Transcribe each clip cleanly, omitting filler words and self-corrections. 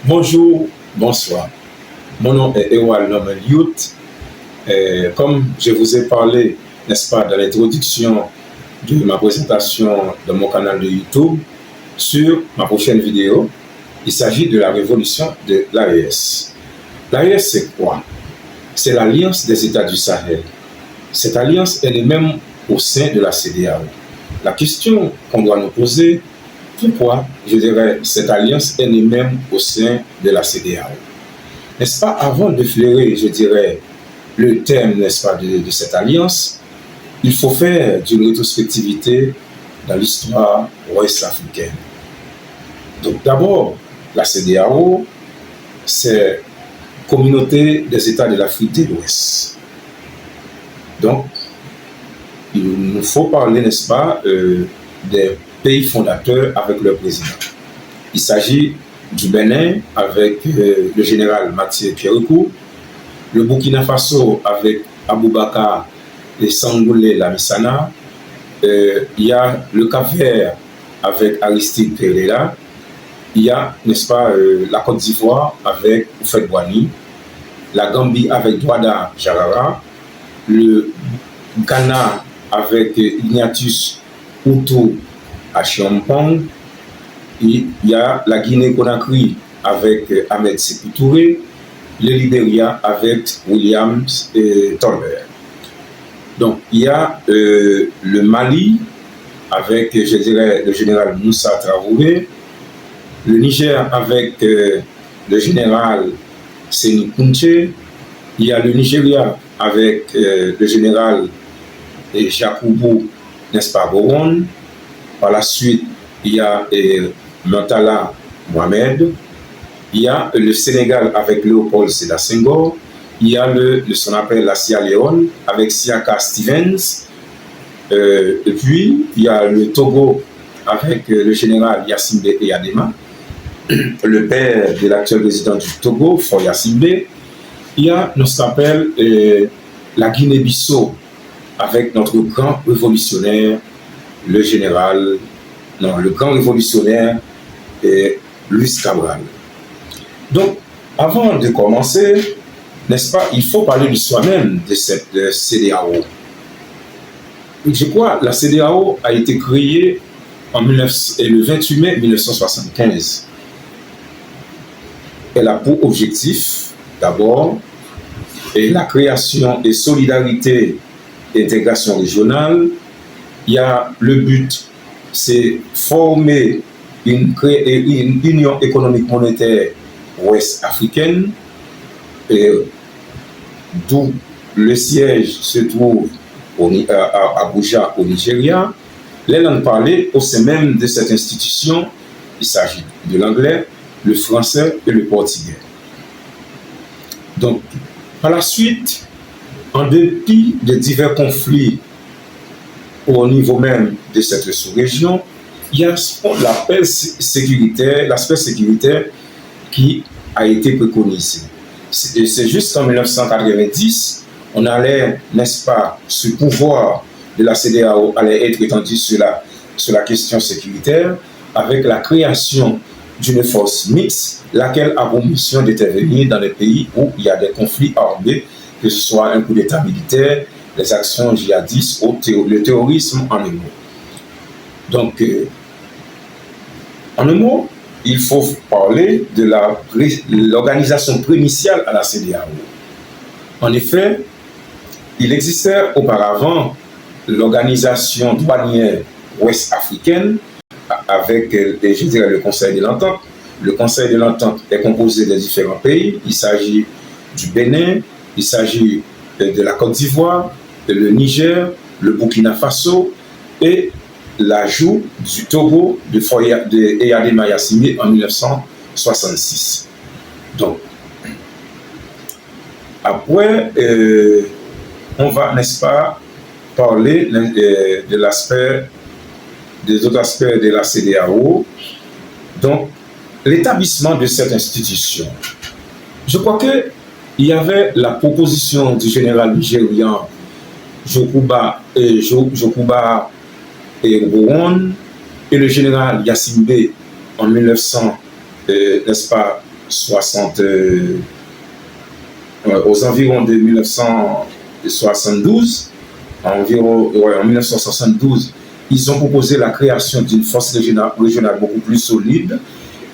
Bonjour, bonsoir. Mon nom est Ewal Norman Youth. Comme je vous ai parlé, n'est-ce pas, dans l'introduction de ma présentation de mon canal de YouTube, sur ma prochaine vidéo, il s'agit de la révolution de l'AES. L'AES, c'est quoi? C'est l'Alliance des États du Sahel. Cette alliance, elle est même au sein de la CEDEAO. La question qu'on doit nous poser, pourquoi, je dirais, cette alliance est née même au sein de la CEDEAO? N'est-ce pas, avant de flairer, je dirais, le thème, n'est-ce pas, de cette alliance, il faut faire d'une rétrospectivité dans l'histoire ouest-africaine. Donc d'abord, la CEDEAO, c'est Communauté des États de l'Afrique de l'Ouest. Donc, il nous faut parler, n'est-ce pas, des pays fondateurs avec leur président. Il s'agit du Bénin avec le général Mathieu Kérékou, le Burkina Faso avec Aboubakar et Sangoulé Lamissana, il y a le Cap-Vert avec Aristide Pereira, il y a, n'est-ce pas, la Côte d'Ivoire avec Houphouët-Boigny, la Gambie avec Douada Jarara, le Ghana avec Ignatius Hutu Achiampong, il y a la Guinée-Conakry avec Ahmed Sékou Touré, le Libéria avec William Tolbert. Donc il y a le Mali avec, je dirais, le général Moussa Traoré, le Niger avec le général Séni Kountché, il y a le Nigeria avec le général Yakubu, n'est-ce pas, Gowon. Par la suite, il y a Murtala Mohamed, il y a le Sénégal avec Léopold Sédar Senghor, il y a ce qu'on appelle la Sierra Leone avec Siaka Stevens, et puis il y a le Togo avec le général Yassimbe Eyadema, le père de l'actuel président du Togo, Faure Yassimbe. Il y a ce qu'on appelle la Guinée-Bissau avec notre grand révolutionnaire, le grand révolutionnaire Luis Cabral. Donc, avant de commencer, n'est-ce pas, il faut parler de soi-même de cette CEDEAO. Je crois que la CEDEAO a été créée le 28 mai 1975. Elle a pour objectif, d'abord, la création et solidarité et intégration régionale. Il y a le but, c'est former une union économique monétaire ouest-africaine, d'où le siège se trouve à Abuja, au Nigeria. Les langues parlées au sein même de cette institution, il s'agit de l'anglais, le français et le portugais. Donc, par la suite, en dépit de divers conflits au niveau même de cette sous-région, il y a l'aspect sécuritaire qui a été préconisé. C'est juste en 1990, on allait, n'est-ce pas, ce pouvoir de la CEDEAO allait être étendu sur la question sécuritaire avec la création d'une force mixte, laquelle a pour mission d'intervenir dans les pays où il y a des conflits armés, que ce soit un coup d'État militaire, les actions djihadistes ou le terrorisme en un mot. Donc, en un mot, il faut parler de l'organisation préinitiale à la CEDEAO. En effet, il existait auparavant l'organisation douanière ouest-africaine avec, je dirais, le Conseil de l'Entente. Le Conseil de l'Entente est composé de différents pays. Il s'agit du Bénin, il s'agit de la Côte d'Ivoire, le Niger, le Burkina Faso et l'ajout du Togo de Eyadema Yassimbe en 1966. Donc, après, on va, n'est-ce pas, parler des autres aspects de la CEDEAO. Donc, l'établissement de cette institution. Je crois qu'il y avait la proposition du général nigérian Jokuba et Gowon et le général Yassimbe en 1900, n'est-ce pas, aux environs de 1972, en 1972, ils ont proposé la création d'une force régionale beaucoup plus solide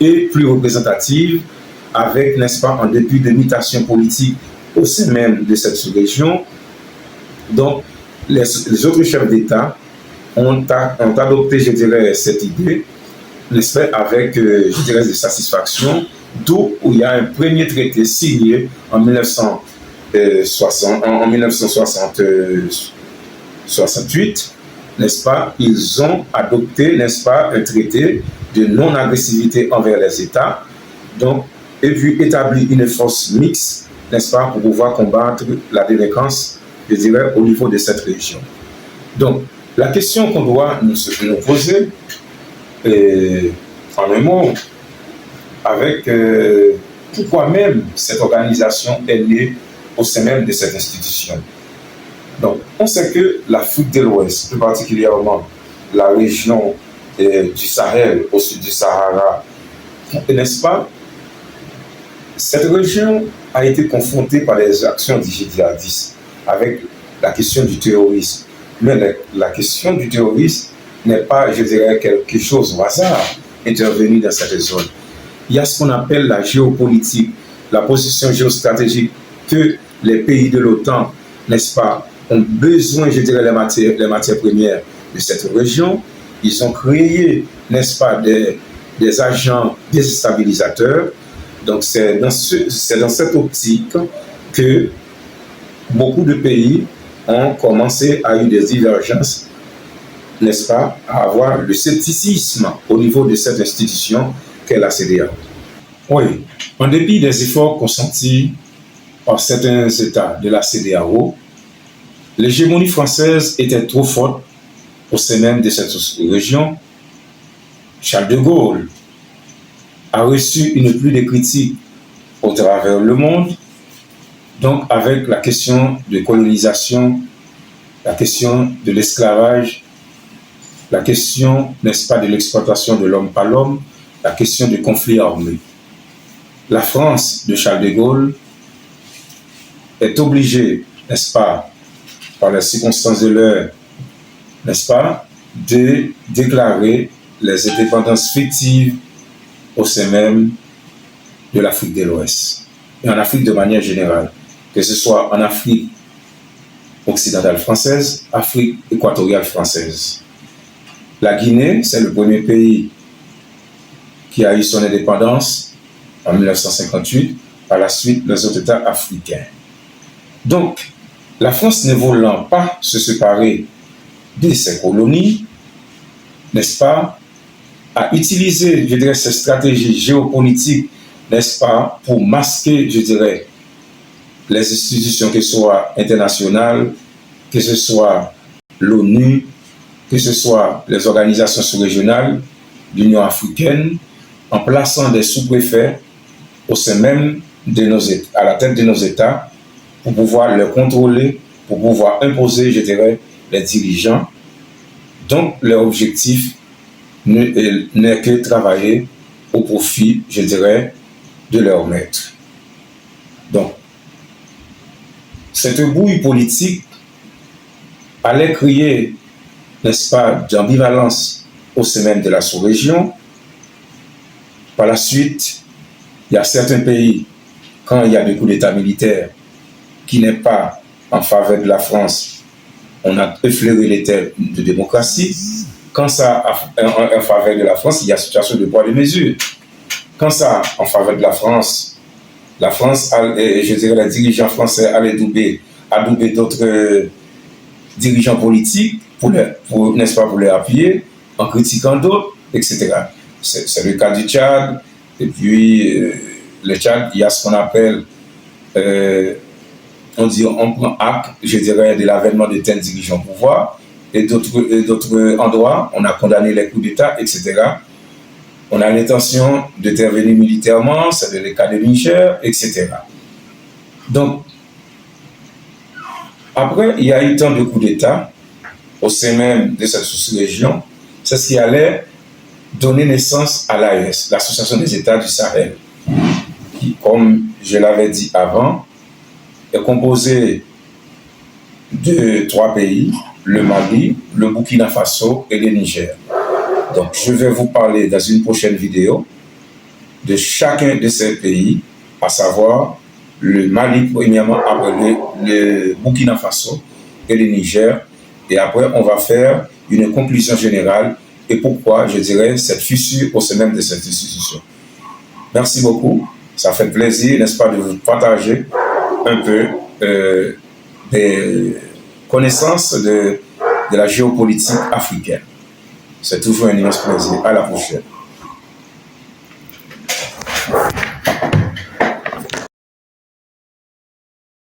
et plus représentative, avec, n'est-ce pas, en dépit de mutations politiques au sein même de cette sous-région. Donc, les autres chefs d'État ont adopté, je dirais, cette idée, n'est-ce pas, avec, je dirais, de satisfaction, d'où il y a un premier traité signé en 1968, n'est-ce pas, ils ont adopté, n'est-ce pas, un traité de non-agressivité envers les États, donc, et puis établi une force mixte, n'est-ce pas, pour pouvoir combattre la délinquance, je dirais, au niveau de cette région. Donc, la question qu'on doit nous poser, en un mot, avec pourquoi même cette organisation est née au sein même de cette institution. Donc, on sait que l'Afrique de l'Ouest, plus particulièrement la région du Sahel au sud du Sahara, n'est-ce pas, cette région a été confrontée par des actions djihadistes avec la question du terrorisme. Mais la question du terrorisme n'est pas, je dirais, quelque chose au hasard intervenu dans cette zone. Il y a ce qu'on appelle la géopolitique, la position géostratégique que les pays de l'OTAN, n'est-ce pas, ont besoin, je dirais, les matières premières de cette région. Ils ont créé, n'est-ce pas, des agents déstabilisateurs. Donc, c'est dans cette optique que beaucoup de pays ont commencé à avoir des divergences, n'est-ce pas, à avoir le scepticisme au niveau de cette institution qu'est la CEDEAO. Oui, en dépit des efforts consentis par certains États de la CEDEAO, l'hégémonie française était trop forte au sein même de cette région. Charles de Gaulle a reçu une pluie de critiques au travers le monde, donc avec la question de colonisation, la question de l'esclavage, la question, n'est-ce pas, de l'exploitation de l'homme par l'homme, la question du conflit armé. La France de Charles de Gaulle est obligée, n'est-ce pas, par les circonstances de l'heure, n'est-ce pas, de déclarer les indépendances fictives au sein même de l'Afrique de l'Ouest et en Afrique de manière générale, que ce soit en Afrique occidentale française, Afrique équatoriale française. La Guinée, c'est le premier pays qui a eu son indépendance en 1958, par la suite les autres États africains. Donc, la France ne voulant pas se séparer de ses colonies, n'est-ce pas, a utilisé, je dirais, ces stratégies géopolitiques, n'est-ce pas, pour masquer, je dirais, les institutions, que ce soit internationales, que ce soit l'ONU, que ce soit les organisations sous-régionales, l'Union africaine, en plaçant des sous-préfets au sein même de nos États, à la tête de nos États, pour pouvoir les contrôler, pour pouvoir imposer, je dirais, les dirigeants. Donc, leur objectif n'est que travailler au profit, je dirais, de leur maître. Donc, cette bouille politique allait créer, n'est-ce pas, d'ambivalence au sein même de la sous-région. Par la suite, il y a certains pays, quand il y a des coups d'État militaires qui n'est pas en faveur de la France, on a effleuré les terres de démocratie. Quand ça en faveur de la France, il y a situation de poids de mesure. Quand ça en faveur de la France, je dirais, les dirigeants français allaient doubler d'autres dirigeants politiques n'est-ce pas, pour les appuyer, en critiquant d'autres, etc. C'est le cas du Tchad. Et puis, le Tchad, il y a ce qu'on appelle, on prend acte, je dirais, de l'avènement de tels dirigeants au pouvoir, et d'autres endroits, on a condamné les coups d'État, etc. On a l'intention d'intervenir militairement, c'est le cas de Niger, etc. Donc, après, il y a eu tant de coups d'État au sein même de cette sous-région, c'est ce qui allait donner naissance à l'AES, l'Association des États du Sahel. qui, comme je l'avais dit avant, est composé de 3 pays, le Mali, le Burkina Faso et le Niger. Donc, je vais vous parler dans une prochaine vidéo de chacun de ces pays, à savoir le Mali, premièrement, après le Burkina Faso et le Niger. Et après, on va faire une conclusion générale et pourquoi, je dirais, cette fissure au sein même de cette institution. Merci beaucoup. Ça fait plaisir, n'est-ce pas, de vous partager un peu des connaissances de la géopolitique africaine. C'est toujours un immense plaisir. À la prochaine.